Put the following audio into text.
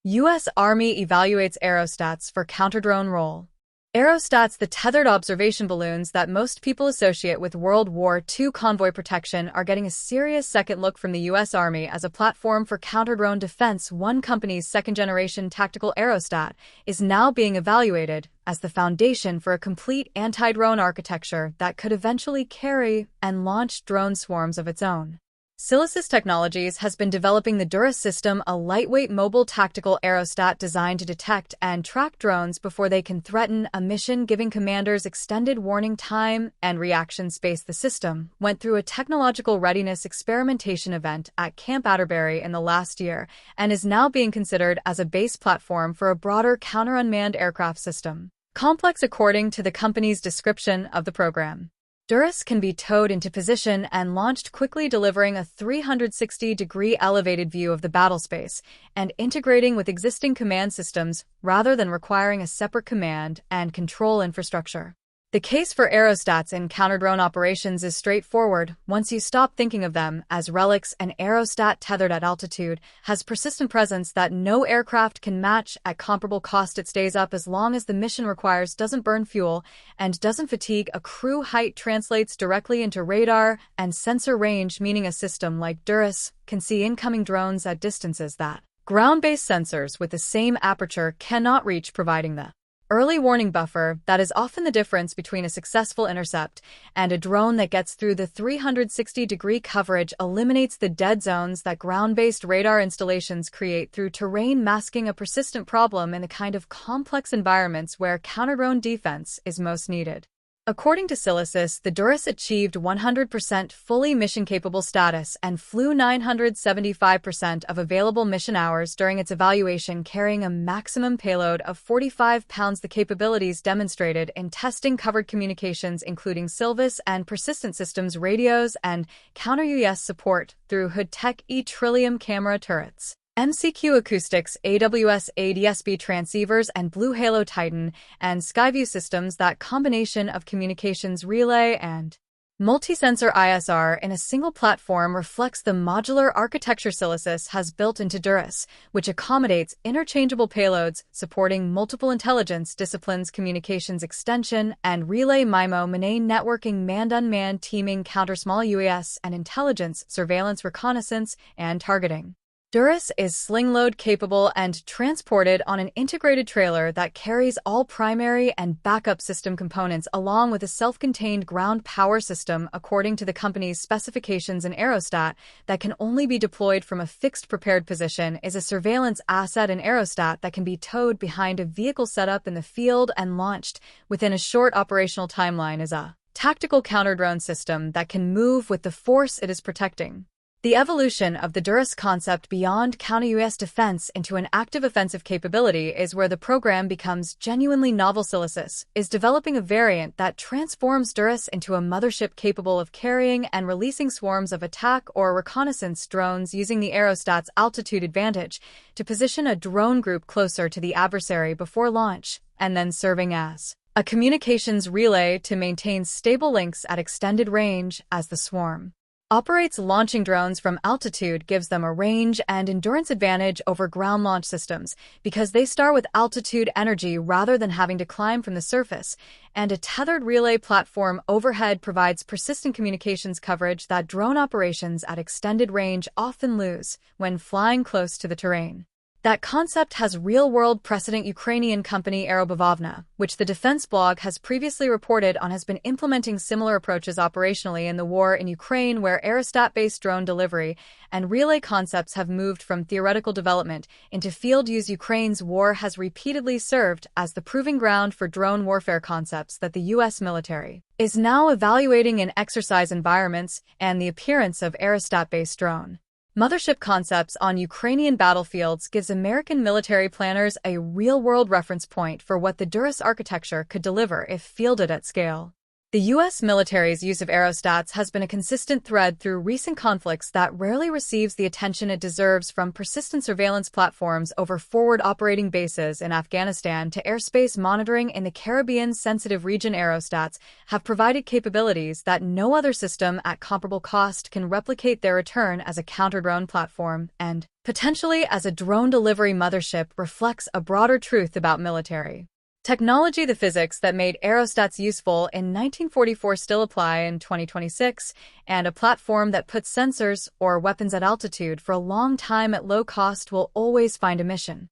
U.S. Army evaluates aerostats for counter-drone role. Aerostats, the tethered observation balloons that most people associate with World War II convoy protection, are getting a serious second look from the U.S. Army as a platform for counter-drone defense. One company's second-generation tactical aerostat is now being evaluated as the foundation for a complete anti-drone architecture that could eventually carry and launch drone swarms of its own. Silicis Technologies has been developing the DURUS system, a lightweight mobile tactical aerostat designed to detect and track drones before they can threaten a mission, giving commanders extended warning time and reaction space. The system went through a technological readiness experimentation event at Camp Atterbury in the last year and is now being considered as a base platform for a broader counter-unmanned aircraft system. Complex, according to the company's description of the program. DURUS can be towed into position and launched quickly, delivering a 360-degree elevated view of the battlespace and integrating with existing command systems rather than requiring a separate command and control infrastructure. The case for aerostats in counter-drone operations is straightforward. Once you stop thinking of them as relics, an aerostat tethered at altitude has persistent presence that no aircraft can match at comparable cost. It stays up as long as the mission requires, doesn't burn fuel, and doesn't fatigue a crew. Height translates directly into radar and sensor range, meaning a system like DURUS can see incoming drones at distances that ground-based sensors with the same aperture cannot reach, providing the early warning buffer that is often the difference between a successful intercept and a drone that gets through. The 360-degree coverage eliminates the dead zones that ground-based radar installations create through terrain masking, a persistent problem in the kind of complex environments where counter-drone defense is most needed. According to Silicis, the DURUS achieved 100% fully mission-capable status and flew 975% of available mission hours during its evaluation, carrying a maximum payload of 45 pounds. The capabilities demonstrated in testing covered communications, including Silvis and persistent systems, radios, and counter-UAS support through hood tech, Trillium camera turrets, MCQ acoustics, AWS ADSB transceivers, and Blue Halo Titan and Skyview systems. That combination of communications relay and multi-sensor ISR in a single platform reflects the modular architecture Silicis has built into DURUS, which accommodates interchangeable payloads supporting multiple intelligence disciplines, communications extension and relay, MIMO, MANE, networking, manned-unmanned teaming, counter-small UAS, and intelligence, surveillance, reconnaissance, and targeting. DURUS is sling-load capable and transported on an integrated trailer that carries all primary and backup system components along with a self-contained ground power system. According to the company's specifications, an aerostat that can only be deployed from a fixed prepared position is a surveillance asset. An aerostat that can be towed behind a vehicle set up in the field and launched within a short operational timeline is a tactical counter-drone system that can move with the force it is protecting. The evolution of the DURUS concept beyond counter-UAS defense into an active offensive capability is where the program becomes genuinely novel. Silicis is developing a variant that transforms DURUS into a mothership capable of carrying and releasing swarms of attack or reconnaissance drones, using the aerostat's altitude advantage to position a drone group closer to the adversary before launch, and then serving as a communications relay to maintain stable links at extended range. As the swarm operates, launching drones from altitude gives them a range and endurance advantage over ground launch systems because they start with altitude energy rather than having to climb from the surface, and a tethered relay platform overhead provides persistent communications coverage that drone operations at extended range often lose when flying close to the terrain. That concept has real-world precedent. Ukrainian company Aerobavna, which the defense blog has previously reported on, has been implementing similar approaches operationally in the war in Ukraine, where aerostat-based drone delivery and relay concepts have moved from theoretical development into field use. Ukraine's war has repeatedly served as the proving ground for drone warfare concepts that the U.S. military is now evaluating in exercise environments, and the appearance of aerostat-based drone mothership concepts on Ukrainian battlefields gives American military planners a real-world reference point for what the DURUS architecture could deliver if fielded at scale. The U.S. military's use of aerostats has been a consistent thread through recent conflicts that rarely receives the attention it deserves, from persistent surveillance platforms over forward operating bases in Afghanistan to airspace monitoring in the Caribbean-sensitive region. Aerostats have provided capabilities that no other system at comparable cost can replicate. Their return as a counter-drone platform and potentially as a drone delivery mothership reflects a broader truth about military technology. The physics that made aerostats useful in 1944 still apply in 2026, and a platform that puts sensors or weapons at altitude for a long time at low cost will always find a mission.